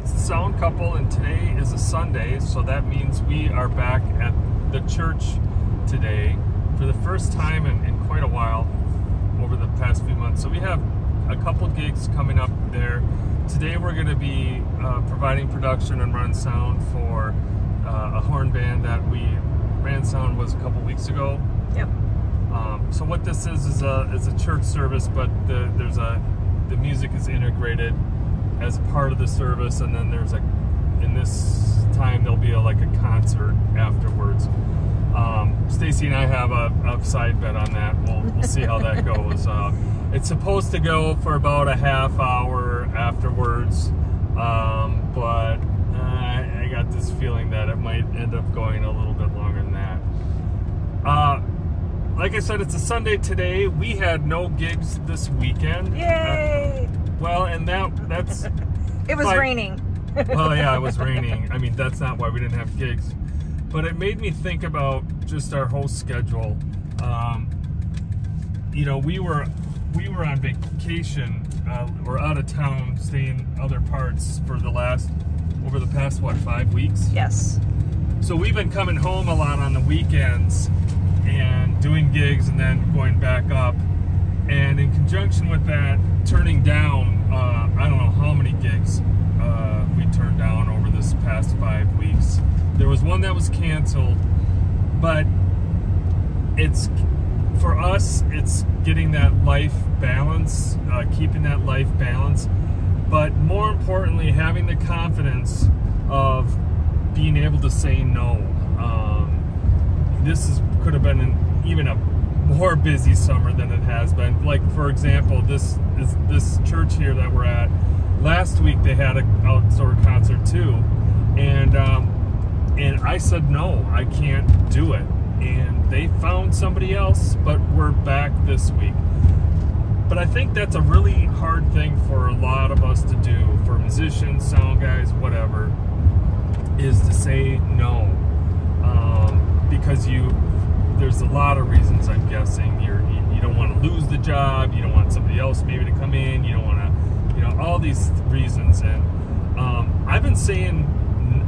It's the Sound Couple, and today is a Sunday, so that means we are back at the church today for the first time in quite a while over the past few months. So we have a couple gigs coming up there. Today we're going to be providing production and run sound for a horn band that we ran sound was a couple weeks ago. Yep. So what this is a church service, but the music is integrated as part of the service, and then there's in this time there'll be like a concert afterwards. Stacy and I have a side bet on that. We'll see how that goes. It's supposed to go for about a half hour afterwards, but I got this feeling that it might end up going a little bit longer than that. Like I said, it's a Sunday today. We had no gigs this weekend. Yay! Well, and that's... It was raining. Well, yeah, it was raining. I mean, that's not why we didn't have gigs. But it made me think about just our whole schedule. You know, we were on vacation. We're out of town, staying other parts for over the past, what, 5 weeks? Yes. So we've been coming home a lot on the weekends and doing gigs and then going back up. And in conjunction with that, turning down, I don't know how many gigs we turned down over this past 5 weeks. There was one that was canceled, but for us, it's getting that life balance, keeping that life balance, but more importantly, having the confidence of being able to say no. This could have been even a more busy summer than it has been. Like, for example, this church here that we're at, last week they had an outdoor concert too, and I said no, I can't do it, and they found somebody else, but we're back this week. But I think that's a really hard thing for a lot of us to do, for musicians, sound guys, whatever, is to say no, because there's a lot of reasons, I'm guessing. You don't want to lose the job, you don't want somebody else maybe to come in, you don't want to, all these reasons. And I've been saying,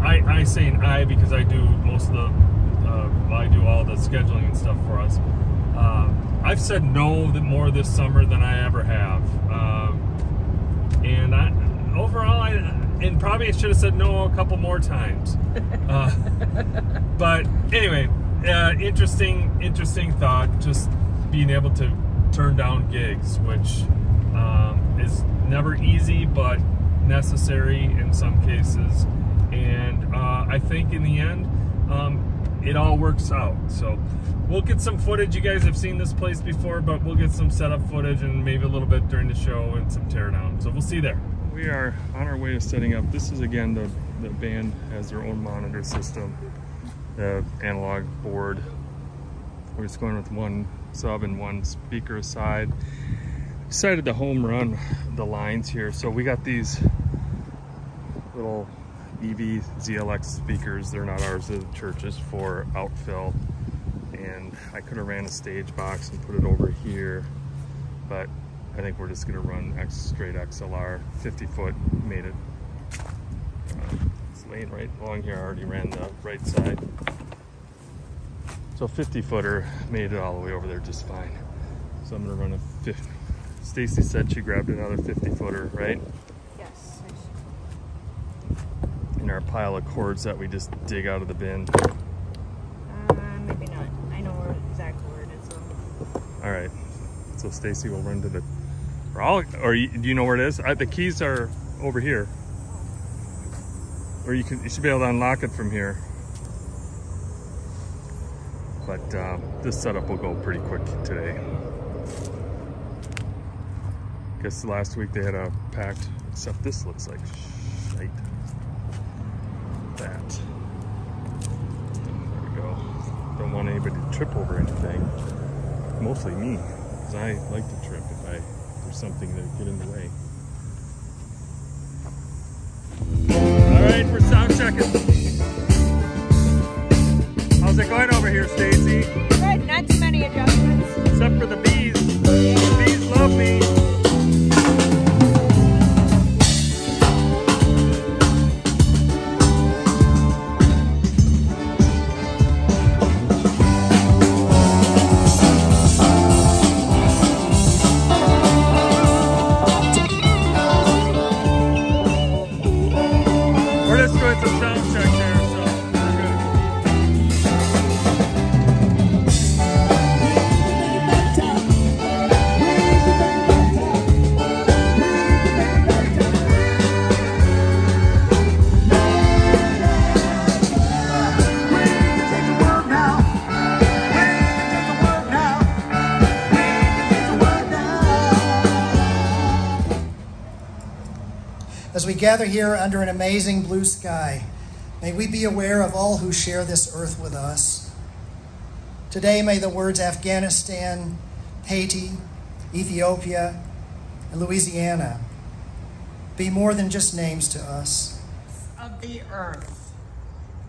I saying I because I do most of I do all the scheduling and stuff for us. I've said no more this summer than I ever have. And overall, and probably I should have said no a couple more times. But anyway, interesting thought, just being able to turn down gigs, which is never easy, but necessary in some cases. And I think in the end, it all works out. So we'll get some footage. You guys have seen this place before, but we'll get some setup footage and maybe a little bit during the show and some teardown. So we'll see you there. We are on our way to setting up. This is, again, the band has their own monitor system, the analog board. We're just going with one sub and one speaker aside. Decided to home run the lines here. So we got these little EV ZLX speakers. They're not ours, they're the church's, for outfill. And I could have ran a stage box and put it over here, but I think we're just gonna run straight XLR, 50 foot, made it. It's laying right along here. I already ran the right side. So 50 footer, made it all the way over there just fine. So I'm gonna run a 50. Stacy said she grabbed another 50 footer, right? Yes. In our pile of cords that we just dig out of the bin. Maybe not. I know exactly where it is though. All right. So Stacy will run to the, do you know where it is? The keys are over here. Or you should be able to unlock it from here. But this setup will go pretty quick today. Guess last week they had a packed, except this looks like shite. That. There we go. Don't want anybody to trip over anything. Mostly me, because I like to trip if there's something to get in the way. All right, we're sound checking. How's it going over here, Stacy? Good, not too many adjustments. Except for the bees. The bees love me. We're just doing some sound check there, so we're good. As we gather here under an amazing blue sky, may we be aware of all who share this earth with us. Today, may the words Afghanistan, Haiti, Ethiopia, and Louisiana be more than just names to us. Of the earth,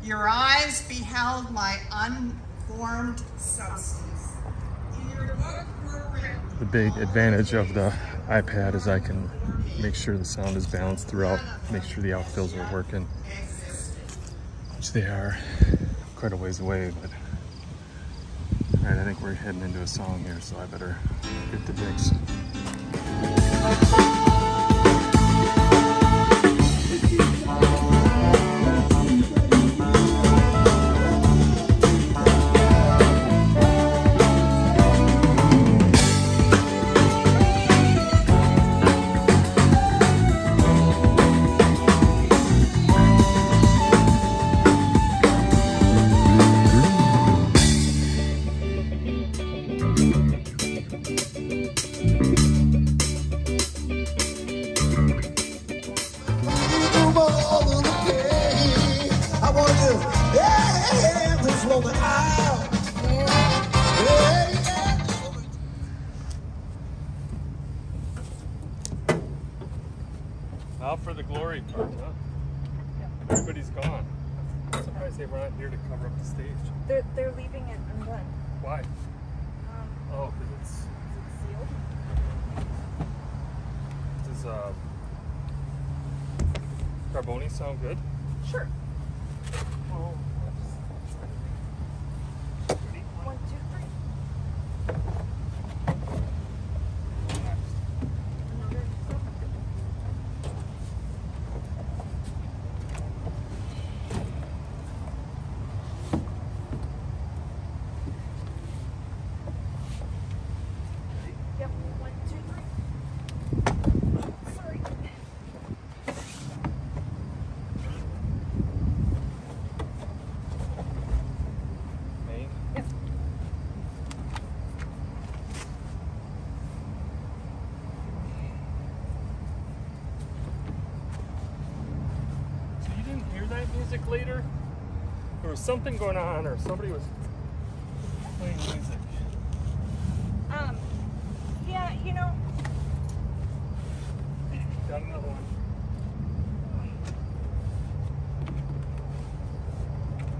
your eyes beheld my unformed substance. In your book were written. The big advantage of the iPad is I can make sure the sound is balanced throughout, make sure the outfills are working, which they are quite a ways away, but all right, I think we're heading into a song here, so I better get the mix. Now for the glory part, huh? Yep. Everybody's gone. I'm surprised they were not here to cover up the stage. They're leaving it undone. Why? Oh, because it's sealed. Does Carboni sound good? Sure. Oh. 1, 2, 3. Another. Yep. 1, 2, 3. Sorry. Main? Yep. So you didn't hear that music later? There was something going on, or somebody was playing music. Yeah, you know, Got another one.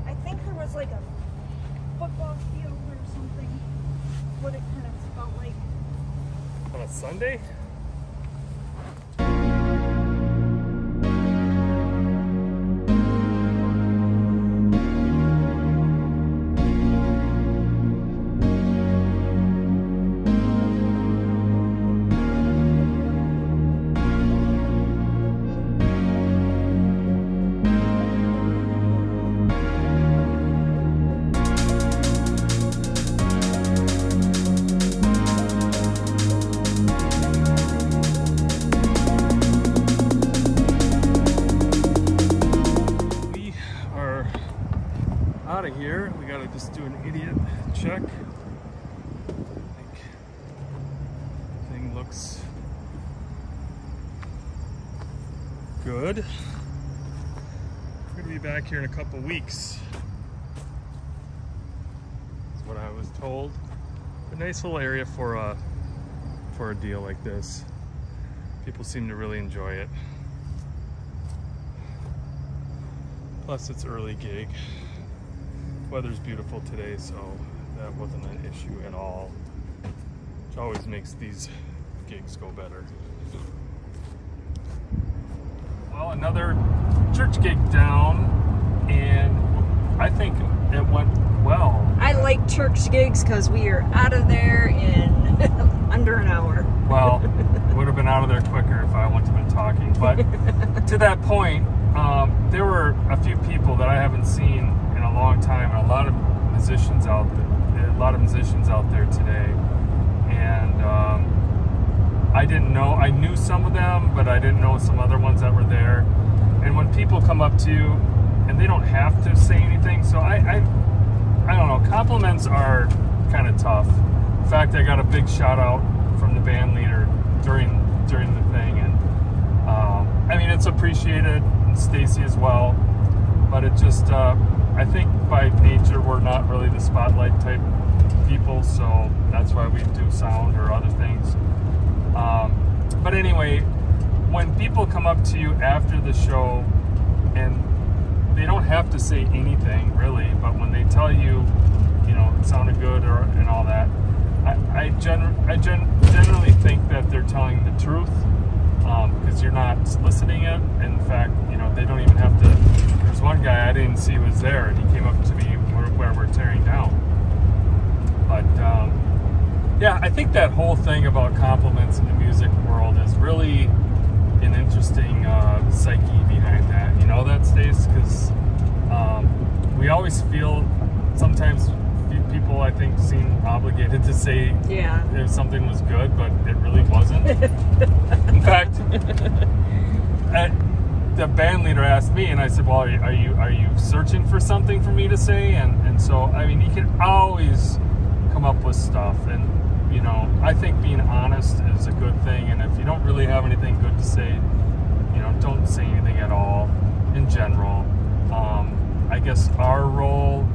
I think there was like a football field or something. What it kind of felt like. On a Sunday? Out of here. We gotta just do an idiot check. I think everything looks good. We're gonna be back here in a couple weeks. That's what I was told. A nice little area for a deal like this. People seem to really enjoy it. Plus it's early gig. Weather's beautiful today, so that wasn't an issue at all, which always makes these gigs go better. Well, another church gig down, and I think it went well. I like church gigs because we are out of there in under an hour. Well, would have been out of there quicker if I wouldn't have been talking, but to that point, there were a few people that I haven't seen in a long time. A lot of musicians out there today, and I didn't know. I knew some of them, but I didn't know some other ones that were there. And when people come up to you, and they don't have to say anything, so I don't know. Compliments are kind of tough. In fact, I got a big shout out from the band leader during the thing, and I mean, it's appreciated, and Stacy as well. But it just, I think by nature we're not really the spotlight type people, so that's why we do sound or other things. But anyway, when people come up to you after the show, and they don't have to say anything really, but when they tell you, you know, it sounded good and all that, I generally think that they're telling the truth, because you're not soliciting it. In fact, you know, they don't even have to. There's one guy I didn't see was there, and he came up to me where we're tearing down. But yeah, I think that whole thing about compliments in the music world is really an interesting psyche behind that. You know that, Stace? Because we always feel, sometimes people, I think, seem obligated to say if something was good, but it really wasn't. In fact, the band leader asked me, and I said, well, are you searching for something for me to say? And so, I mean, you can always come up with stuff, and you know, I think being honest is a good thing, and if you don't really have anything good to say, you know, don't say anything at all in general. I guess our role,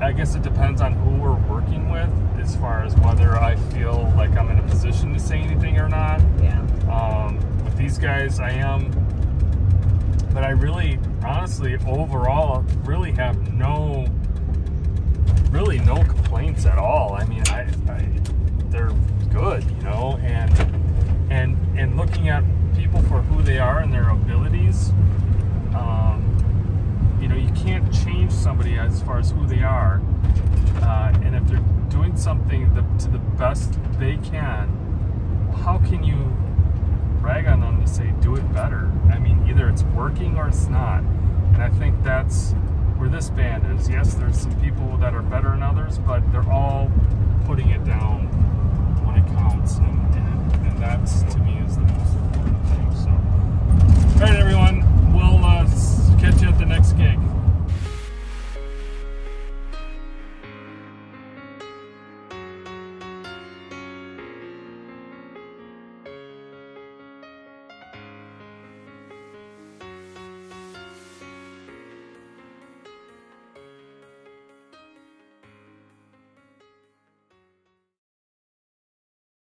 I guess it depends on who we're working with as far as whether I feel like I'm in a position to say anything or not. Yeah. With these guys, I am, but I really, honestly, overall, really have no complaints at all. I mean, they're good, you know, and looking at people for who they are and their abilities, you know, you can't change somebody as far as who they are, and if they're doing something to the best they can, how can you rag on them to say do it better? I mean, either it's working or it's not, and I think that's where this band is. Yes, there's some people that are better than others, but they're all putting it down when it counts, and that's, to me, is the most important thing. So, all right, everyone.